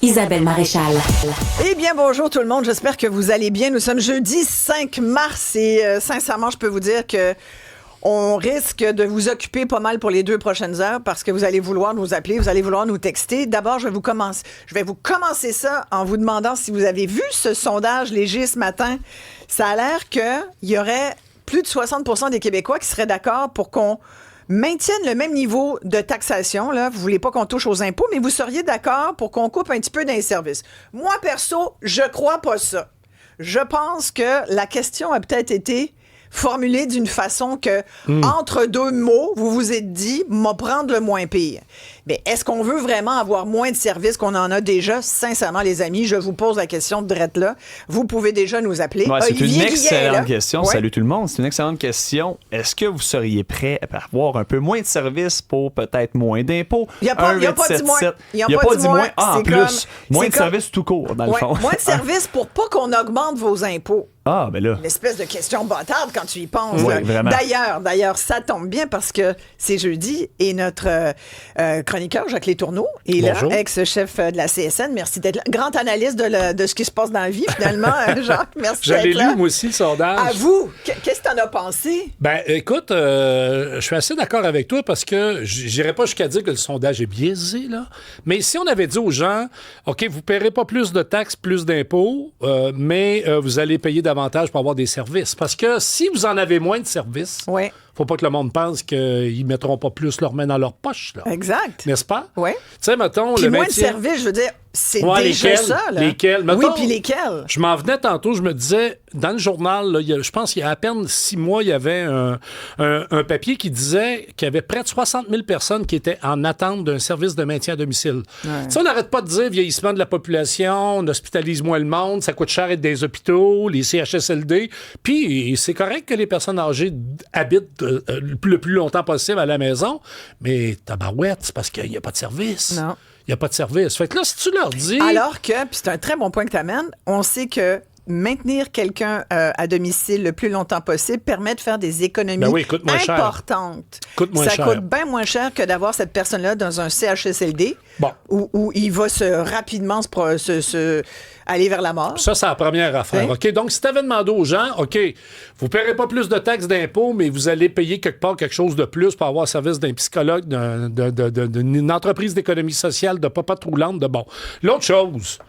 Isabelle Maréchal. Eh bien, bonjour tout le monde. J'espère que vous allez bien. Nous sommes jeudi 5 mars et sincèrement, je peux vous dire que on risque de vous occuper pas mal pour les 2 prochaines heures parce que vous allez vouloir nous appeler, vous allez vouloir nous texter. D'abord, je vais vous commencer ça en vous demandant si vous avez vu ce sondage léger ce matin. Ça a l'air qu'il y aurait plus de 60% des Québécois qui seraient d'accord pour qu'on maintienne le même niveau de taxation. Là. Vous voulez pas qu'on touche aux impôts, mais vous seriez d'accord pour qu'on coupe un petit peu dans les services. Moi, perso, je crois pas ça. Je pense que la question a peut-être été formulée d'une façon que, entre deux mots, vous vous êtes dit, m'a prendre le moins pire. Mais est-ce qu'on veut vraiment avoir moins de services qu'on en a déjà? Sincèrement, les amis, je vous pose la question de drette là. Vous pouvez déjà nous appeler. Ouais, c'est Olivier une excellente question. Ouais. Salut tout le monde. C'est une excellente question. Est-ce que vous seriez prêt à avoir un peu moins de services pour peut-être moins d'impôts? Il n'y a pas dit moins. Il n'y a pas dit moins. Ah, en plus, moins de services tout court, dans le fond. Moins de services pour pas qu'on augmente vos impôts. Ah, ben là. Une espèce de question bâtarde quand tu y penses. Oui, vraiment. D'ailleurs, ça tombe bien parce que c'est jeudi et notre chroniqueur, Jacques Létourneau, est là, ex-chef de la CSN. Merci d'être là. Grand analyste de ce qui se passe dans la vie, finalement, Jacques. Merci d'être là. Je l'ai lu, moi aussi, le sondage. À vous, qu'est-ce que t'en as pensé? Ben, écoute, je suis assez d'accord avec toi parce que j'irais pas jusqu'à dire que le sondage est biaisé, là. Mais si on avait dit aux gens, OK, vous ne paierez pas plus de taxes, plus d'impôts, mais vous allez payer davantage pour avoir des services. Parce que si vous en avez moins de services, faut pas que le monde pense qu'ils mettront pas plus leurs mains dans leur poche, là. Exact. N'est-ce pas? Oui. Tu sais, mettons... Puis moins de services, je veux dire, c'est déjà ça, là. Lesquels? Mettons, oui, puis lesquels? Je m'en venais tantôt, je me disais, dans le journal, là, je pense qu'il y a à peine 6 mois, il y avait un papier qui disait qu'il y avait près de 60 000 personnes qui étaient en attente d'un service de maintien à domicile. Ouais. Ça, on n'arrête pas de dire vieillissement de la population, on hospitalise moins le monde, ça coûte cher être des hôpitaux, les CHSLD. Puis, c'est correct que les personnes âgées habitent le plus longtemps possible à la maison, mais tabarouette, c'est parce qu'il n'y a pas de service. Non. Il n'y a pas de service. Fait que là, si tu leur dis... Alors que, puis c'est un très bon point que tu amènes, on sait que maintenir quelqu'un à domicile le plus longtemps possible permet de faire des économies importantes. Coûte moins cher. Coûte bien moins cher que d'avoir cette personne-là dans un CHSLD où il va rapidement aller vers la mort. Ça, c'est la première affaire. OK? Donc, si tu avais demandé aux gens, OK, vous ne paierez pas plus de taxes d'impôts, mais vous allez payer quelque part quelque chose de plus pour avoir le service d'un psychologue, d'une entreprise d'économie sociale, de papa troulante, de bon. L'autre chose,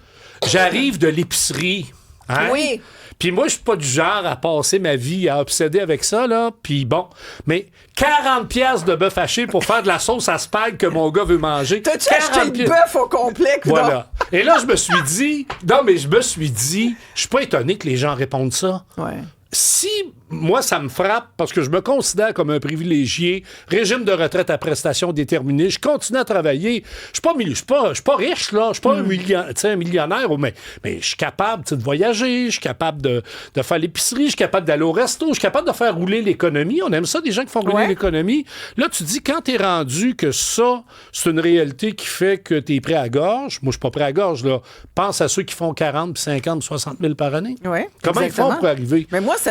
j'arrive de l'épicerie. Hein? Oui. Puis moi, je suis pas du genre à passer ma vie à obséder avec ça, là. Puis bon, mais 40 piastres de bœuf haché pour faire de la sauce à spag que mon gars veut manger. T'as-tu acheté le bœuf au complet? Voilà. Et là, je me suis dit... Je suis pas étonné que les gens répondent ça. Ouais. Si, moi, ça me frappe parce que je me considère comme un privilégié, régime de retraite à prestations déterminées, je continue à travailler. Je suis pas riche, là. Je suis pas un millionnaire, mais je suis capable de voyager, je suis capable de faire l'épicerie, je suis capable d'aller au resto, je suis capable de faire rouler l'économie. On aime ça, des gens qui font rouler l'économie. Là, tu dis, quand t'es rendu que ça, c'est une réalité qui fait que t'es prêt à gorge. Moi, je suis pas prêt à gorge, là. Pense à ceux qui font 40, puis 50, 60 000 par année. Ouais, comment exactement. ils font pour arriver? Mais moi, je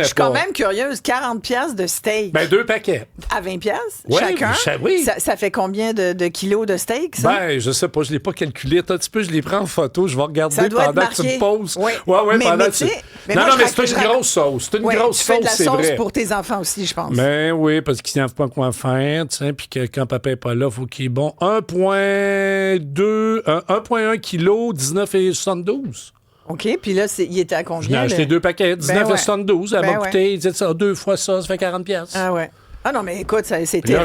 suis quand même curieuse. 40 piastres de steak. Ben, 2 paquets. À 20 piastres chacun? Oui. Ça fait combien de kilos de steak, ça? Ben, je sais pas. Je l'ai pas calculé. Un petit peu, je les prends en photo. Je vais regarder pendant que tu me poses. Oui. Ouais, mais pendant que tu... mais non, mais c'est une grosse sauce. C'est une grosse sauce, c'est vrai. Tu fais de la sauce pour tes enfants aussi, je pense. Ben oui, parce qu'ils savent pas quoi faire, tu sais, puis que quand papa est pas là, faut qu'il est bon. 1,1 kg, 19,72. OK, puis là, il était à combien? J'ai acheté 2 paquets, 19,72. Elle m'a coûté, ça, 2 fois ça fait 40 piastres. Ah ouais. Ah non, mais écoute, c'est terrible. Là,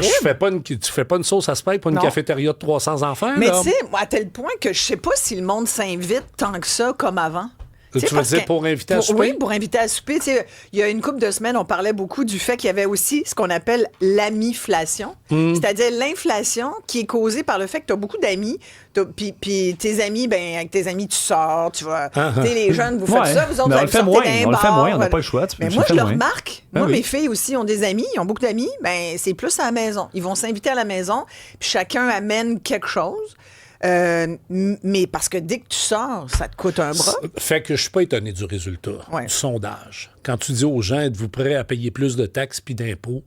tu fais pas une sauce à spag pour une cafétéria de 300 enfants. Mais tu sais, à tel point que je sais pas si le monde s'invite tant que ça comme avant. Tu veux dire pour inviter à souper? Oui, pour inviter à souper. Il y a une couple de semaines, on parlait beaucoup du fait qu'il y avait aussi ce qu'on appelle l'amiflation, c'est-à-dire l'inflation qui est causée par le fait que tu as beaucoup d'amis, puis tes amis, ben avec tes amis, tu sors, tu vas... Les jeunes, vous faites ça, vous autres, on le fait moins, on n'a pas le choix. Mais moi, je le remarque. Moi, mes filles aussi ont des amis, ils ont beaucoup d'amis, ben c'est plus à la maison. Ils vont s'inviter à la maison, puis chacun amène quelque chose. Mais parce que dès que tu sors, ça te coûte un bras. Fait que je suis pas étonné du résultat du sondage. Quand tu dis aux gens, êtes-vous prêts à payer plus de taxes puis d'impôts?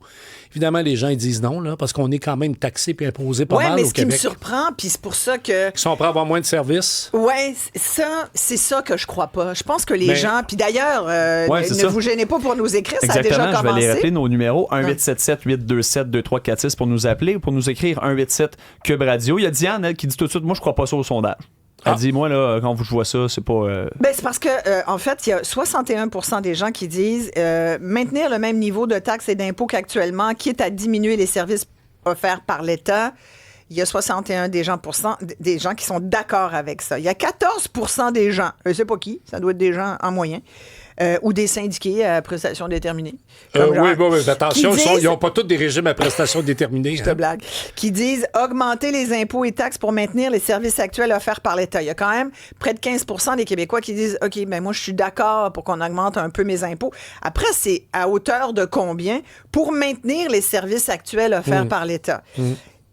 Évidemment, les gens ils disent non, là, parce qu'on est quand même taxé puis imposé pas mal au Québec. Oui, mais ce qui me surprend, puis c'est pour ça que... Ils sont prêts à avoir moins de services? Oui, c'est ça que je crois pas. Je pense que les gens... Puis d'ailleurs, ne vous gênez pas pour nous écrire, ça a déjà commencé. Je vais les rappeler nos numéros. 1-877-827-2346 pour nous appeler ou pour nous écrire 187 Cube Radio. Il y a Diane, elle, qui dit tout de suite, moi, je crois pas ça au sondage. Elle dit, moi, là, quand je vois ça, c'est pas... C'est parce que, en fait, il y a 61% des gens qui disent maintenir le même niveau de taxes et d'impôts qu'actuellement, quitte à diminuer les services offerts par l'État. Il y a 61% des gens qui sont d'accord avec ça. Il y a 14% des gens, je ne sais pas qui, ça doit être des gens en moyen, ou des syndiqués à prestations déterminées. Oui, attention, ils n'ont pas tous des régimes à prestations déterminées. Je te blague. Qui disent augmenter les impôts et taxes pour maintenir les services actuels offerts par l'État. Il y a quand même près de 15% des Québécois qui disent OK, ben moi, je suis d'accord pour qu'on augmente un peu mes impôts. Après, c'est à hauteur de combien pour maintenir les services actuels offerts par l'État?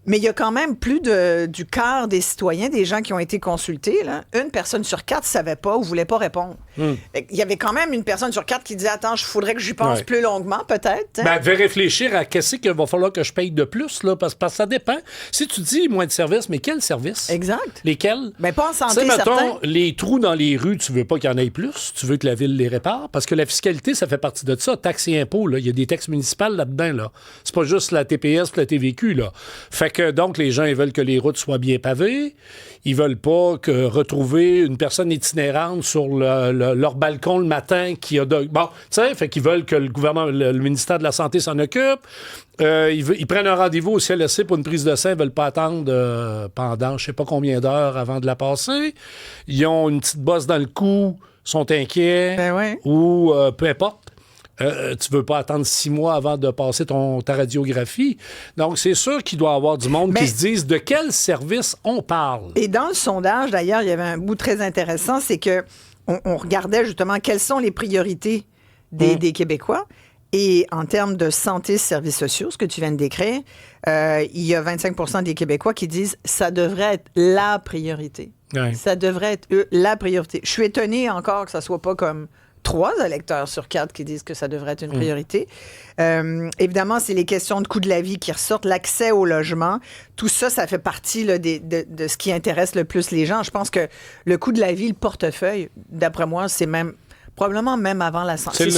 Mais il y a quand même plus du quart des citoyens, des gens qui ont été consultés. Là. Une personne sur 4 ne savait pas ou ne voulait pas répondre. Il y avait quand même une personne sur 4 qui disait « Attends, il faudrait que j'y pense plus longuement, peut-être. » Elle devait réfléchir à qu'est-ce qu'il va falloir que je paye de plus, là, parce que ça dépend. Si tu dis moins de services, mais quels services? Exact. Lesquels? Pas en santé, mettons, les trous dans les rues, tu veux pas qu'il y en ait plus. Tu veux que la ville les répare. Parce que la fiscalité, ça fait partie de ça. Taxes et impôts, là. Il y a des taxes municipales là-dedans, là. C'est pas juste la TPS et la TVQ, là. Fait que donc, les gens, ils veulent que les routes soient bien pavées. Ils veulent pas retrouver une personne itinérante sur leur balcon le matin qui a... Bon, tu sais, fait qu'ils veulent que le gouvernement, le ministère de la Santé s'en occupe. Ils prennent un rendez-vous au CLSC pour une prise de sang. Ils veulent pas attendre pendant je sais pas combien d'heures avant de la passer. Ils ont une petite bosse dans le cou, sont inquiets. Ou peu importe. Tu veux pas attendre 6 mois avant de passer ta radiographie. Donc, c'est sûr qu'il doit y avoir du monde qui se dise de quel service on parle. Et dans le sondage, d'ailleurs, il y avait un bout très intéressant, c'est que on regardait justement quelles sont les priorités des Québécois. Et en termes de santé, services sociaux, ce que tu viens de décrire, il y a 25% des Québécois qui disent « ça devrait être la priorité ». Ça devrait être la priorité. Je suis étonnée encore que ça soit pas comme 3 électeurs sur 4 qui disent que ça devrait être une priorité. Évidemment, c'est les questions de coût de la vie qui ressortent, l'accès au logement. Tout ça, ça fait partie là, de ce qui intéresse le plus les gens. Je pense que le coût de la vie, le portefeuille, d'après moi, c'est même... Probablement même avant la santé.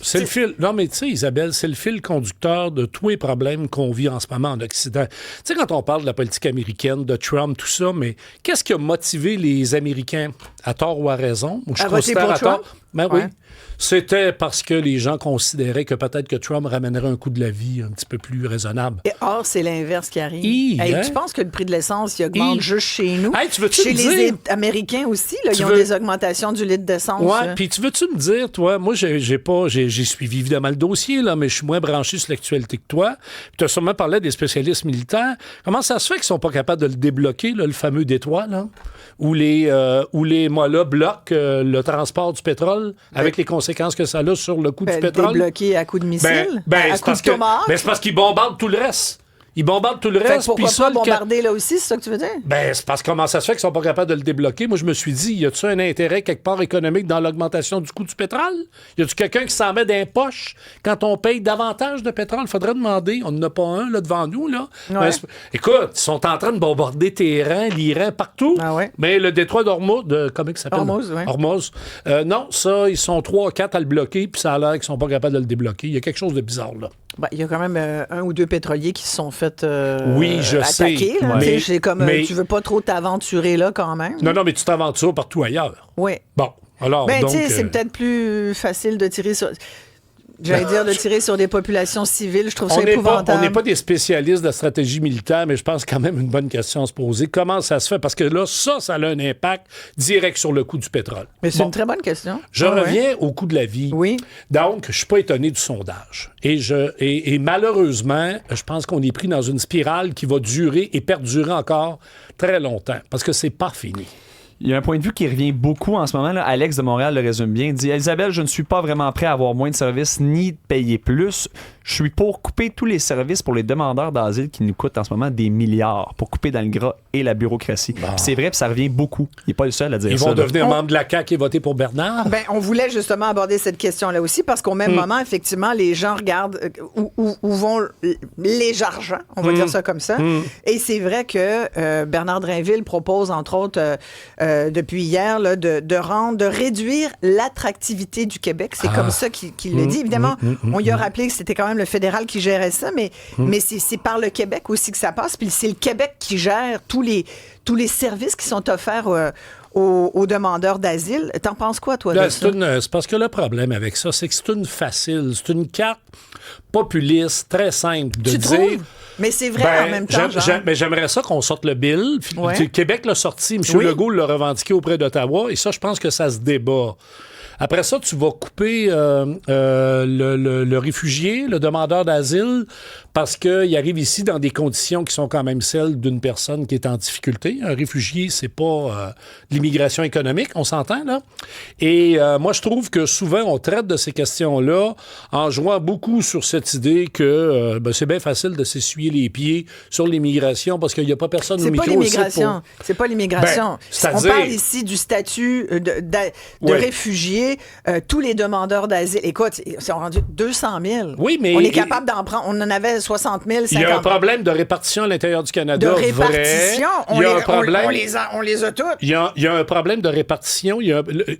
C'est le fil. Non, mais tu sais, Isabelle, c'est le fil conducteur de tous les problèmes qu'on vit en ce moment en Occident. Tu sais, quand on parle de la politique américaine, de Trump, tout ça, mais qu'est-ce qui a motivé les Américains, à tort ou à raison? À voter pour Trump? Oui. C'était parce que les gens considéraient que peut-être que Trump ramènerait un coût de la vie un petit peu plus raisonnable. Et or, c'est l'inverse qui arrive. Tu penses que le prix de l'essence, il augmente juste chez nous? Chez les Américains aussi, là, ils ont des augmentations du litre d'essence. Oui, puis tu veux-tu me dire, toi, moi, j'ai suivi évidemment le dossier, là, mais je suis moins branché sur l'actualité que toi. Tu as sûrement parlé des spécialistes militaires. Comment ça se fait qu'ils sont pas capables de le débloquer, là, le fameux détroit, là, où les mollas bloquent le transport du pétrole avec les conséquences que ça a sur le coût du pétrole? Débloqué à coup de missile? À coup de tomahawk? C'est parce qu'ils bombardent tout le reste. Ils bombardent tout le reste. Pourquoi pas bombarder là aussi, c'est ça que tu veux dire? C'est parce que comment ça se fait qu'ils sont pas capables de le débloquer? Moi, je me suis dit, y a-tu un intérêt quelque part économique dans l'augmentation du coût du pétrole? Y a-tu quelqu'un qui s'en met dans les poches quand on paye davantage de pétrole? Faudrait demander. On n'en a pas un là, devant nous. Là. Ouais. Écoute, ils sont en train de bombarder Téhéran, l'Iran, partout. Mais le détroit d'Ormuz, comment il s'appelle? Hormuz. Non, ça, ils sont 3 ou 4 à le bloquer, puis ça a l'air qu'ils sont pas capables de le débloquer. Il y a quelque chose de bizarre là. Il y a quand même 1 ou 2 pétroliers qui se sont fait sais. attaquer. Mais tu veux pas trop t'aventurer là quand même. Non, mais tu t'aventures partout ailleurs. Oui. Bon, alors donc... c'est peut-être plus facile de tirer sur... J'allais dire de tirer sur des populations civiles, je trouve ça épouvantable. On n'est pas des spécialistes de la stratégie militaire, mais je pense quand même une bonne question à se poser. Comment ça se fait? Parce que là, ça a un impact direct sur le coût du pétrole. Mais c'est une très bonne question. Je reviens au coût de la vie. Oui. Donc, je suis pas étonné du sondage. Et malheureusement, je pense qu'on est pris dans une spirale qui va durer et perdurer encore très longtemps, parce que c'est pas fini. Il y a un point de vue qui revient beaucoup en ce moment. Là. Alex de Montréal le résume bien. Il dit « Isabelle, je ne suis pas vraiment prêt à avoir moins de services ni de payer plus. Je suis pour couper tous les services pour les demandeurs d'asile qui nous coûtent en ce moment des milliards, pour couper dans le gras et la bureaucratie. Bon. C'est vrai, puis ça revient beaucoup. Il n'est pas le seul à dire ça. Ils vont devenir membres de la CAQ et voter pour Bernard? Ben, on voulait justement aborder cette question-là aussi, parce qu'au même moment, effectivement, les gens regardent où vont les argents, on va dire ça comme ça. Et c'est vrai que Bernard Drinville propose, entre autres, depuis hier, là, de réduire l'attractivité du Québec. C'est comme ça qu'il le dit. Évidemment, on lui a rappelé que c'était quand même le fédéral qui gérait ça, mais c'est par le Québec aussi que ça passe. Puis c'est le Québec qui gère tous les services qui sont offerts aux demandeurs d'asile. T'en penses quoi, toi, de ça? C'est parce que le problème avec ça, c'est que c'est c'est une carte populiste, très simple de dire... Mais c'est vrai en même temps. Mais j'aimerais ça qu'on sorte le bill. Ouais. Québec l'a sorti, M. Legault l'a revendiqué auprès d'Ottawa, et ça, je pense que ça se débat. Après ça, tu vas couper le réfugié, le demandeur d'asile, parce qu'il arrive ici dans des conditions qui sont quand même celles d'une personne qui est en difficulté. Un réfugié, c'est pas l'immigration économique, on s'entend, là. Et moi, je trouve que souvent, on traite de ces questions-là en jouant beaucoup sur cette idée que c'est bien facile de s'essuyer les pieds sur l'immigration parce qu'il n'y a pas personne au micro. C'est pas l'immigration. On parle ici du statut de réfugié. Tous les demandeurs d'asile, écoute, ils sont rendus 200 000. Oui, mais... On est capable d'en prendre, on en avait 60 000, 50 000. Il y a un problème de répartition à l'intérieur du Canada. De répartition, on les a toutes. Il y a un problème de répartition.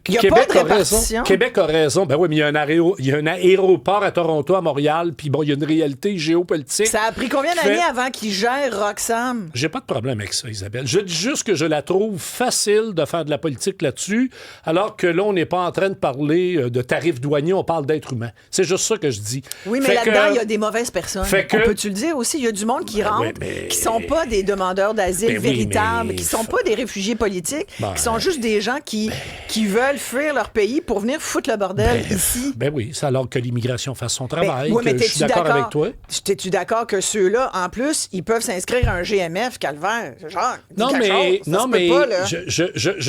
Québec a raison. Québec a raison. Ben oui, mais il y a un aéroport à Toronto, à Montréal, puis bon, il y a une réalité géopolitique. Ça a pris combien d'années avant qu'ils gèrent Roxham? J'ai pas de problème avec ça, Isabelle. Je dis juste que je la trouve facile de faire de la politique là-dessus, alors que là, on n'est pas en train de parler de tarifs douaniers, on parle d'êtres humains. C'est juste ça que je dis. Oui, mais là-dedans, il y a des mauvaises personnes. On peut-tu le dire aussi? Il y a du monde qui rentre, qui sont pas des demandeurs d'asile véritables, qui sont pas des réfugiés politiques, qui sont juste des gens qui veulent fuir leur pays pour venir foutre le bordel ici. Ben oui, c'est alors que l'immigration fasse son travail. Mais je suis d'accord avec toi. T'es-tu d'accord que ceux-là, en plus, ils peuvent s'inscrire à un GMF, calvaire? Genre, je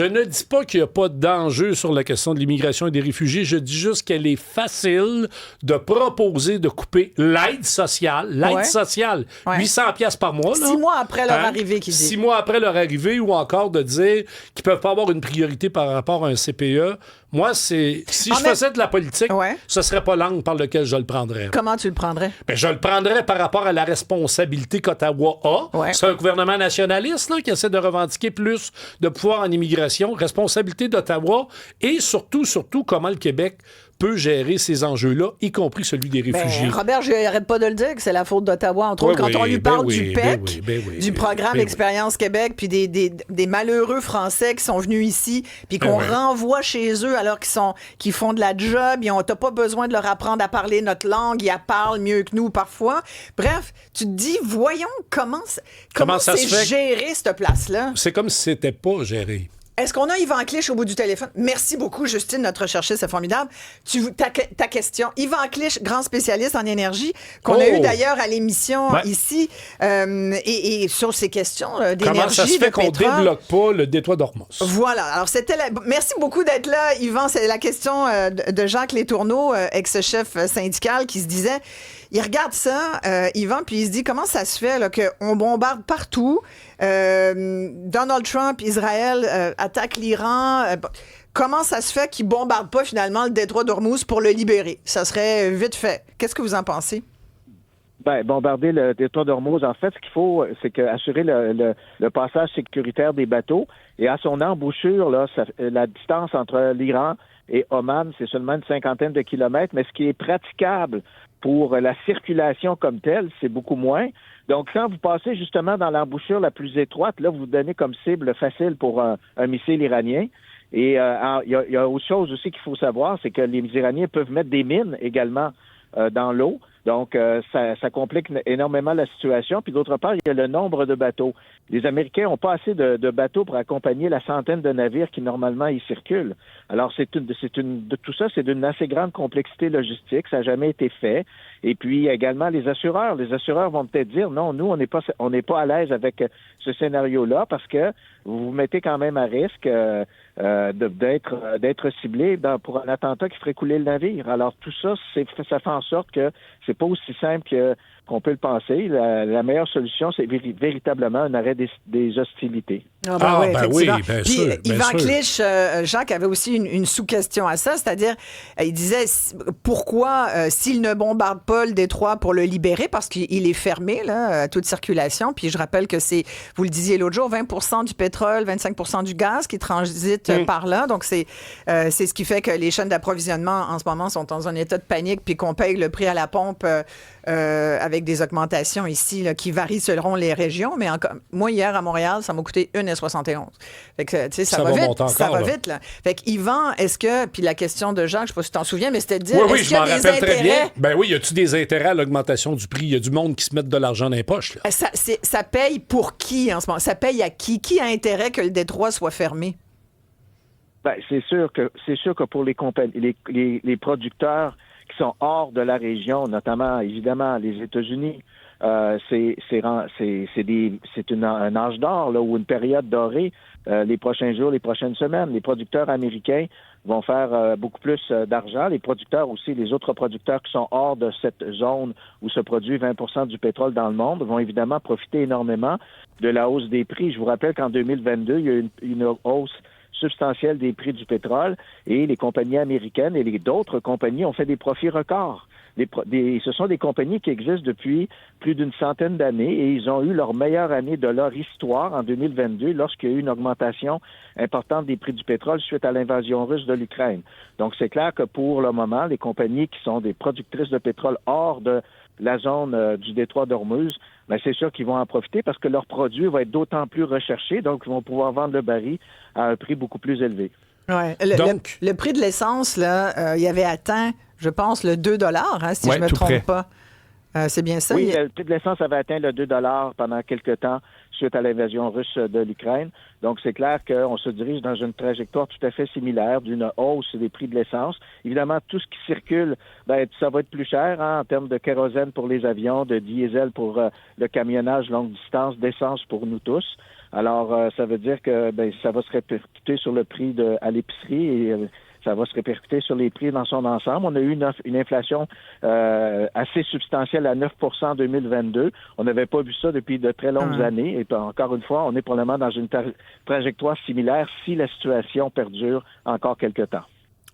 ne dis pas qu'il n'y a pas d'enjeu sur la question de l'immigration et des réfugiés. Je dis juste qu'elle est facile de proposer de couper l'aide sociale. 800 pièces par mois. 6 mois après leur arrivée, qui dit. 6 mois après leur arrivée, ou encore de dire qu'ils peuvent pas avoir une priorité par rapport à un CPE. Moi, si je faisais de la politique, ce serait pas l'angle par lequel je le prendrais. Comment tu le prendrais? Ben, je le prendrais par rapport à la responsabilité qu'Ottawa a. Ouais. C'est un gouvernement nationaliste là, qui essaie de revendiquer plus de pouvoir en immigration. Responsabilité d'Ottawa et surtout, comment le Québec peut gérer ces enjeux-là, y compris celui des réfugiés. Robert, je n'arrête pas de le dire que c'est la faute d'Ottawa, entre autres, quand on lui parle du PEC, du programme Expérience Québec, puis des malheureux Français qui sont venus ici, puis qu'on renvoie chez eux alors qu'ils font de la job, t'as pas besoin de leur apprendre à parler notre langue, ils la parlent mieux que nous parfois. Bref, tu te dis, voyons comment c'est géré cette place-là. C'est comme si c'était pas géré. Est-ce qu'on a Yvan Clich au bout du téléphone? Merci beaucoup, Justine, notre recherchiste, c'est formidable. Ta question. Yvan Clich, grand spécialiste en énergie, qu'on a eu d'ailleurs à l'émission ici, et sur ces questions d'énergie. Comment ça se fait qu'on débloque pas le détroit d'Ormuz? Voilà. Alors, merci beaucoup d'être là, Yvan. C'est la question de Jacques Letourneau, ex-chef syndical, qui se disait... Il regarde ça, Yvan, puis il se dit comment ça se fait là, qu'on bombarde partout. Donald Trump, Israël attaque l'Iran. Comment ça se fait qu'ils ne bombardent pas finalement le détroit d'Ormuz pour le libérer? Ça serait vite fait. Qu'est-ce que vous en pensez? Bombarder le détroit d'Ormuz, en fait, ce qu'il faut, c'est assurer le passage sécuritaire des bateaux. Et à son embouchure, là, la distance entre l'Iran et Oman, c'est seulement une 50aine de kilomètres, mais ce qui est praticable pour la circulation comme telle, c'est beaucoup moins. Donc, quand vous passez justement dans l'embouchure la plus étroite, là, vous vous donnez comme cible facile pour un missile iranien. Et il y a autre chose aussi qu'il faut savoir, c'est que les Iraniens peuvent mettre des mines également dans l'eau. Donc, ça complique énormément la situation. Puis d'autre part, il y a le nombre de bateaux. Les Américains n'ont pas assez de bateaux pour accompagner la centaine de navires qui, normalement, y circulent. Alors, tout ça, c'est d'une assez grande complexité logistique. Ça n'a jamais été fait. Et puis, également, les assureurs. Les assureurs vont peut-être dire, non, nous, on n'est pas à l'aise avec ce scénario-là parce que vous vous mettez quand même à risque d'être ciblé pour un attentat qui ferait couler le navire. Alors, tout ça, ça fait en sorte que c'est c'est pas aussi simple qu'on peut le penser. La meilleure solution, c'est véritablement un arrêt des hostilités. Oui, bien Puis sûr. Yvan Clich, Jacques, avait aussi une sous-question à ça, c'est-à-dire, il disait pourquoi, s'il ne bombarde pas le détroit pour le libérer, parce qu'il est fermé là, à toute circulation, puis je rappelle que c'est, vous le disiez l'autre jour, 20% du pétrole, 25% du gaz qui transite par là, donc c'est ce qui fait que les chaînes d'approvisionnement en ce moment sont dans un état de panique, puis qu'on paye le prix à la pompe avec des augmentations ici là, qui varient selon les régions, mais moi hier à Montréal, ça m'a coûté 1,71. Fait que, tu sais, ça va vite. Ça va vite, là. Fait que, Yvan, est-ce que, puis la question de Jacques, je sais pas si tu t'en souviens, mais c'était de dire, oui, est-ce qu'il y a des intérêts? Très bien. Ben oui, y a-tu des intérêts à l'augmentation du prix? Il y a du monde qui se met de l'argent dans les poches, là. Ça paye pour qui, en ce moment? Ça paye à qui? Qui a intérêt que le détroit soit fermé? Ben, c'est sûr que pour les compagnies, les producteurs qui sont hors de la région, notamment, évidemment, les États-Unis, c'est un âge d'or là, ou une période dorée les prochains jours, les prochaines semaines. Les producteurs américains vont faire beaucoup plus d'argent. Les producteurs aussi, les autres producteurs qui sont hors de cette zone où se produit 20% du pétrole dans le monde vont évidemment profiter énormément de la hausse des prix. Je vous rappelle qu'en 2022, il y a eu une hausse substantielle des prix du pétrole et les compagnies américaines et d'autres compagnies ont fait des profits records. Ce sont des compagnies qui existent depuis plus d'une centaine d'années et ils ont eu leur meilleure année de leur histoire en 2022 lorsqu'il y a eu une augmentation importante des prix du pétrole suite à l'invasion russe de l'Ukraine. Donc, c'est clair que pour le moment, les compagnies qui sont des productrices de pétrole hors de la zone du détroit d'Ormuz, ben c'est sûr qu'ils vont en profiter parce que leur produit va être d'autant plus recherché, donc ils vont pouvoir vendre le baril à un prix beaucoup plus élevé. Ouais. Le prix de l'essence, là, il avait atteint, je pense, le 2 si je ne me trompe pas. C'est bien ça? Oui, le prix de l'essence avait atteint le 2 pendant quelques temps suite à l'invasion russe de l'Ukraine. Donc, c'est clair qu'on se dirige dans une trajectoire tout à fait similaire d'une hausse des prix de l'essence. Évidemment, tout ce qui circule, ben, ça va être plus cher en termes de kérosène pour les avions, de diesel pour le camionnage longue distance, d'essence pour nous tous. Alors, ça veut dire que ça va se répercuter sur le prix à l'épicerie et ça va se répercuter sur les prix dans son ensemble. On a eu une inflation assez substantielle à 9 en 2022. On n'avait pas vu ça depuis de très longues années. Et encore une fois, on est probablement dans une trajectoire similaire si la situation perdure encore quelque temps.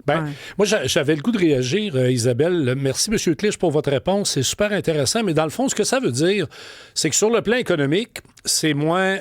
Moi, j'avais le goût de réagir, Isabelle. Merci, M. Clich, pour votre réponse. C'est super intéressant. Mais dans le fond, ce que ça veut dire, c'est que sur le plan économique, c'est moins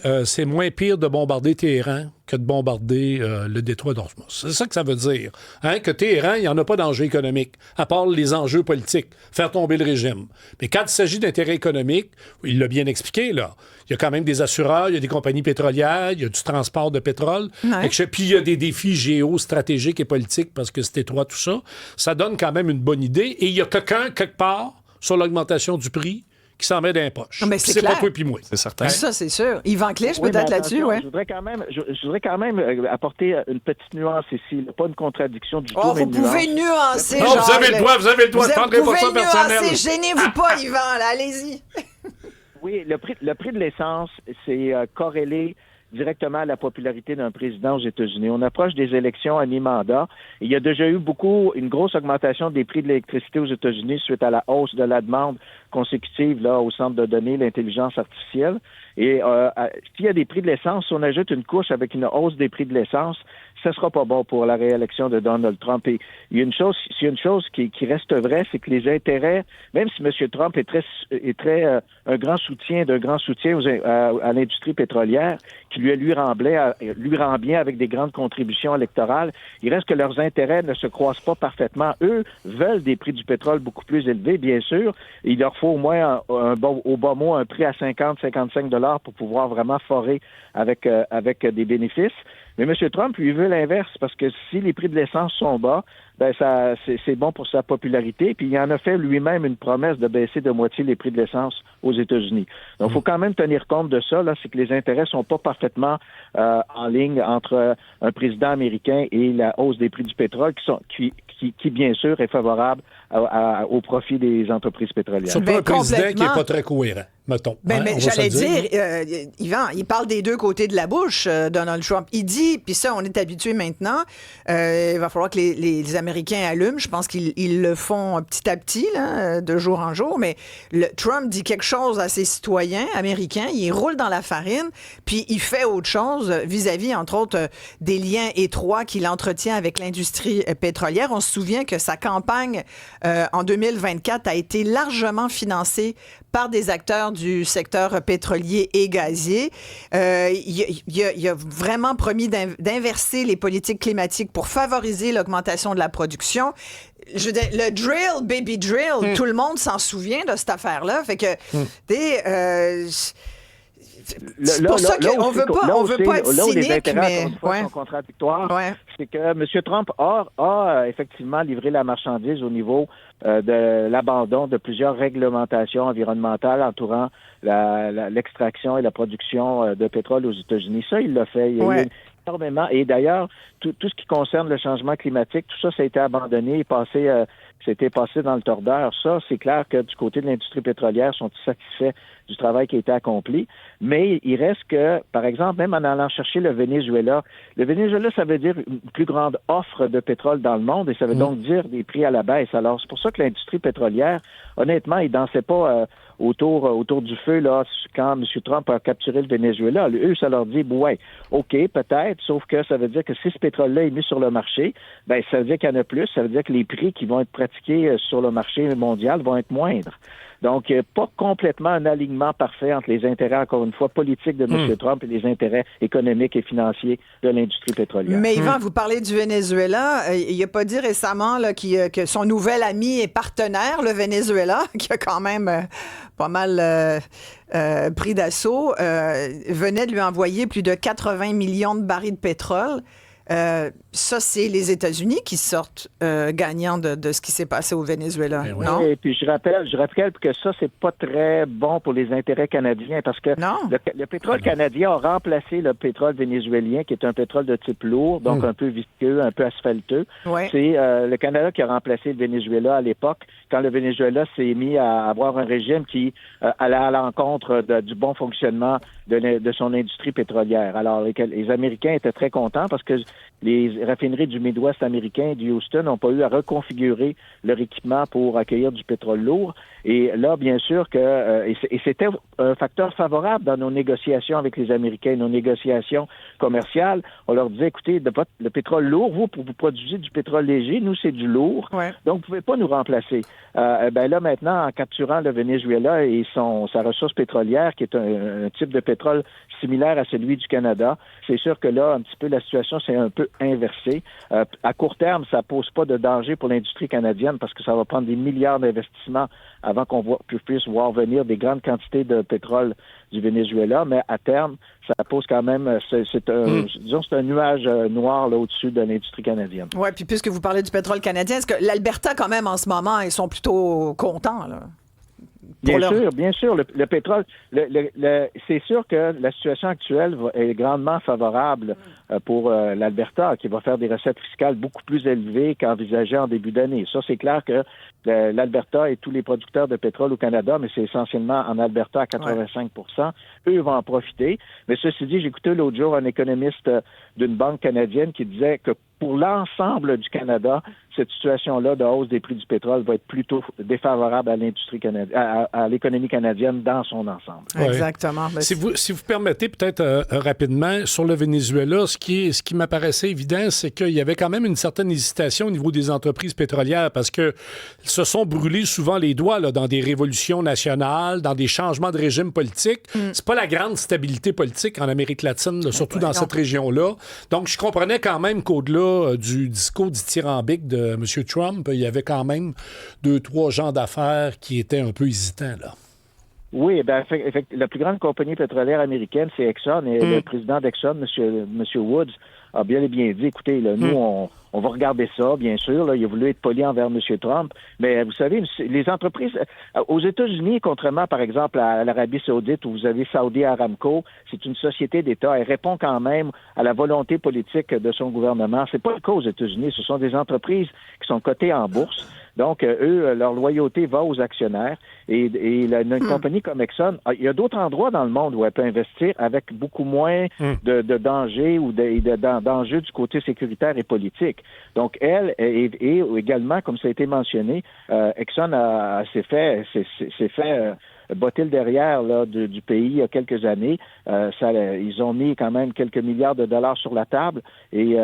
pire de bombarder Téhéran que de bombarder le détroit d'Ormuz. C'est ça que ça veut dire. Hein? Que Téhéran, il n'y en a pas d'enjeu économique, à part les enjeux politiques, faire tomber le régime. Mais quand il s'agit d'intérêts économiques, il l'a bien expliqué, là. Il y a quand même des assureurs, il y a des compagnies pétrolières, il y a du transport de pétrole. Ouais. Puis il y a des défis géostratégiques et politiques parce que c'est étroit, tout ça. Ça donne quand même une bonne idée. Et il y a quelqu'un, quelque part, sur l'augmentation du prix, qui s'en met dans les poches. C'est pas toi puis moi. C'est certain. Ça, c'est sûr. Yvan Clich, peut-être là-dessus, oui. Je voudrais quand même apporter une petite nuance ici. Pas une contradiction du tout. Vous pouvez nuancer, Non, vous avez le droit. Je prendrai pas ça personnel. Gênez-vous pas, Yvan, là, allez-y. Oui, le prix de l'essence, c'est corrélé directement à la popularité d'un président aux États-Unis. On approche des élections à mi-mandat. Il y a déjà eu une grosse augmentation des prix de l'électricité aux États-Unis suite à la hausse de la demande consécutive là au centre de données, l'intelligence artificielle. Et s'il y a des prix de l'essence, si on ajoute une couche avec une hausse des prix de l'essence, ça sera pas bon pour la réélection de Donald Trump. Et il y a une chose qui reste vraie, c'est que les intérêts, même si M. Trump est très un grand soutien à l'industrie pétrolière, qui lui rend bien avec des grandes contributions électorales, il reste que leurs intérêts ne se croisent pas parfaitement. Eux veulent des prix du pétrole beaucoup plus élevés, bien sûr. Il leur faut au moins au bas mot un prix à 50-55 $ pour pouvoir vraiment forer avec des bénéfices. Mais M. Trump, lui, veut l'inverse, parce que si les prix de l'essence sont bas, c'est bon pour sa popularité. Puis il en a fait lui-même une promesse de baisser de moitié les prix de l'essence aux États-Unis. Donc, il faut quand même tenir compte de ça. Là, c'est que les intérêts sont pas parfaitement en ligne entre un président américain et la hausse des prix du pétrole, qui bien sûr est favorable au profit des entreprises pétrolières. Surtout un président qui n'est pas très cohérent, mettons. Mais j'allais dire, Yvan, il parle des deux côtés de la bouche, Donald Trump. Il dit, puis ça, on est habitué maintenant, il va falloir que les Américains allument. Je pense qu'ils le font petit à petit, là, de jour en jour, mais Trump dit quelque chose à ses citoyens américains, il roule dans la farine, puis il fait autre chose vis-à-vis, entre autres, des liens étroits qu'il entretient avec l'industrie pétrolière. On se souvient que sa campagne en 2024 a été largement financée par des acteurs du secteur pétrolier et gazier. Il a vraiment promis d'inverser les politiques climatiques pour favoriser l'augmentation de la production. Je veux dire, le drill, baby drill, tout le monde s'en souvient de cette affaire-là. Fait que, c'est pour ça qu'on veut pas être cynique, les intérêts, mais sont contradictoires. C'est que M. Trump a effectivement livré la marchandise au niveau de l'abandon de plusieurs réglementations environnementales entourant l'extraction et la production de pétrole aux États-Unis. Ça, il l'a fait. Il y a eu énormément. Et d'ailleurs, tout ce qui concerne le changement climatique, tout ça a été abandonné et c'était passé dans le tordeur. Ça, c'est clair que du côté de l'industrie pétrolière, ils sont satisfaits du travail qui a été accompli. Mais il reste que, par exemple, même en allant chercher le Venezuela, ça veut dire une plus grande offre de pétrole dans le monde et ça veut donc dire des prix à la baisse. Alors, c'est pour ça que l'industrie pétrolière, honnêtement, il dansait pas autour du feu là quand M. Trump a capturé le Venezuela. Eux, ça leur dit, ouais, OK, peut-être, sauf que ça veut dire que si ce pétrole-là est mis sur le marché, ben ça veut dire qu'il y en a plus, ça veut dire que les prix qui vont être pratiqués sur le marché mondial vont être moindres. Donc, pas complètement un alignement parfait entre les intérêts, encore une fois, politiques de M. Trump et les intérêts économiques et financiers de l'industrie pétrolière. Mais Yvan, vous parlez du Venezuela. Il n'a pas dit récemment là, que son nouvel ami et partenaire, le Venezuela, qui a quand même pas mal pris d'assaut, venait de lui envoyer plus de 80 millions de barils de pétrole. Ça, c'est les États-Unis qui sortent gagnants de ce qui s'est passé au Venezuela, non? Et puis je rappelle que ça, c'est pas très bon pour les intérêts canadiens parce que le pétrole canadien a remplacé le pétrole vénézuélien, qui est un pétrole de type lourd, donc un peu visqueux, un peu asphalteux. C'est le Canada qui a remplacé le Venezuela à l'époque, quand le Venezuela s'est mis à avoir un régime qui allait à l'encontre du bon fonctionnement de son industrie pétrolière. Alors, les Américains étaient très contents parce que les raffineries du Midwest américain et du Houston n'ont pas eu à reconfigurer leur équipement pour accueillir du pétrole lourd. Et là, bien sûr que et c'était un facteur favorable dans nos négociations avec les Américains, nos négociations commerciales. On leur disait, écoutez, le pétrole lourd, vous produisez du pétrole léger, nous, c'est du lourd. Donc, vous pouvez pas nous remplacer. Là, maintenant, en capturant le Venezuela et sa ressource pétrolière, qui est un type de pétrole similaire à celui du Canada, c'est sûr que là, un petit peu, la situation s'est un peu inversée. À court terme, ça pose pas de danger pour l'industrie canadienne parce que ça va prendre des milliards d'investissements avant qu'on puisse voir venir des grandes quantités de pétrole du Venezuela, mais à terme, ça pose quand même, c'est un nuage noir là, au-dessus de l'industrie canadienne. Oui, puis puisque vous parlez du pétrole canadien, est-ce que l'Alberta, quand même, en ce moment, ils sont plutôt contents, là? Bien sûr, le pétrole, c'est sûr que la situation actuelle est grandement favorable pour l'Alberta, qui va faire des recettes fiscales beaucoup plus élevées qu'envisagées en début d'année. Ça, c'est clair que l'Alberta et tous les producteurs de pétrole au Canada, mais c'est essentiellement en Alberta à 85 eux vont en profiter. Mais ceci dit, j'écoutais l'autre jour un économiste d'une banque canadienne qui disait que pour l'ensemble du Canada, cette situation-là de hausse des prix du pétrole va être plutôt défavorable à l'industrie canadienne, à l'économie canadienne dans son ensemble. Ouais. Exactement. Si vous permettez peut-être rapidement, sur le Venezuela, ce qui m'apparaissait évident, c'est qu'il y avait quand même une certaine hésitation au niveau des entreprises pétrolières parce que se sont brûlés souvent les doigts là, dans des révolutions nationales, dans des changements de régime politique. C'est pas la grande stabilité politique en Amérique latine, là, surtout dans cette région-là. Donc, je comprenais quand même qu'au-delà du discours dithyrambique de M. Trump, il y avait quand même 2-3 gens d'affaires qui étaient un peu hésitants, là. Oui, la plus grande compagnie pétrolière américaine, c'est Exxon, et le président d'Exxon, M. Woods, a bien et bien dit, écoutez, là, nous, on va regarder ça, bien sûr. Là, il a voulu être poli envers M. Trump. Mais vous savez, les entreprises, aux États-Unis, contrairement, par exemple, à l'Arabie Saoudite, où vous avez Saudi Aramco, c'est une société d'État. Elle répond quand même à la volonté politique de son gouvernement. C'est pas le cas aux États-Unis. Ce sont des entreprises qui sont cotées en bourse. Donc, eux, leur loyauté va aux actionnaires. Et une compagnie comme Exxon, il y a d'autres endroits dans le monde où elle peut investir avec beaucoup moins de dangers ou d'enjeux du côté sécuritaire et politique. Donc, elle, et également, comme ça a été mentionné, Exxon s'est fait botter le derrière là, du pays il y a quelques années. Ils ont mis quand même quelques milliards de dollars sur la table et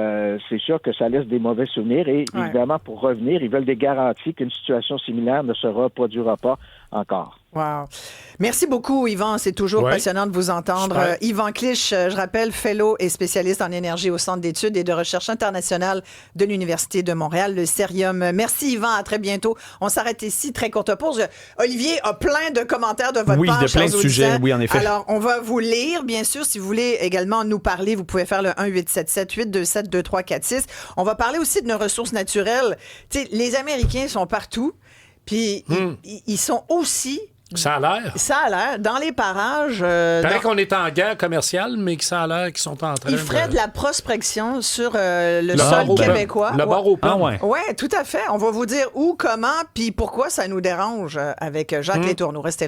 c'est sûr que ça laisse des mauvais souvenirs. Et évidemment, pour revenir, ils veulent des garanties qu'une situation similaire ne se reproduira pas encore. Wow. Merci beaucoup, Yvan. C'est toujours passionnant de vous entendre. Yvan Clich, je rappelle, fellow et spécialiste en énergie au Centre d'études et de recherche internationale de l'Université de Montréal, le Cerium. Merci, Yvan. À très bientôt. On s'arrête ici. Très courte pause. Olivier a plein de commentaires de votre part. Oui, de plein de sujets. Oui, en effet. Alors, on va vous lire, bien sûr. Si vous voulez également nous parler, vous pouvez faire le 1-877-827-2346. On va parler aussi de nos ressources naturelles. Tu sais, les Américains sont partout, puis ils sont aussi... Ça a l'air. Ça a l'air. Dans les parages... paraît qu'on est en guerre commerciale, mais que ça a l'air qu'ils sont en train Ils feraient de la prospection sur le sol québécois. Le bar au pain. Oui, tout à fait. On va vous dire où, comment, puis pourquoi ça nous dérange avec Jacques Létourneau. Restez là.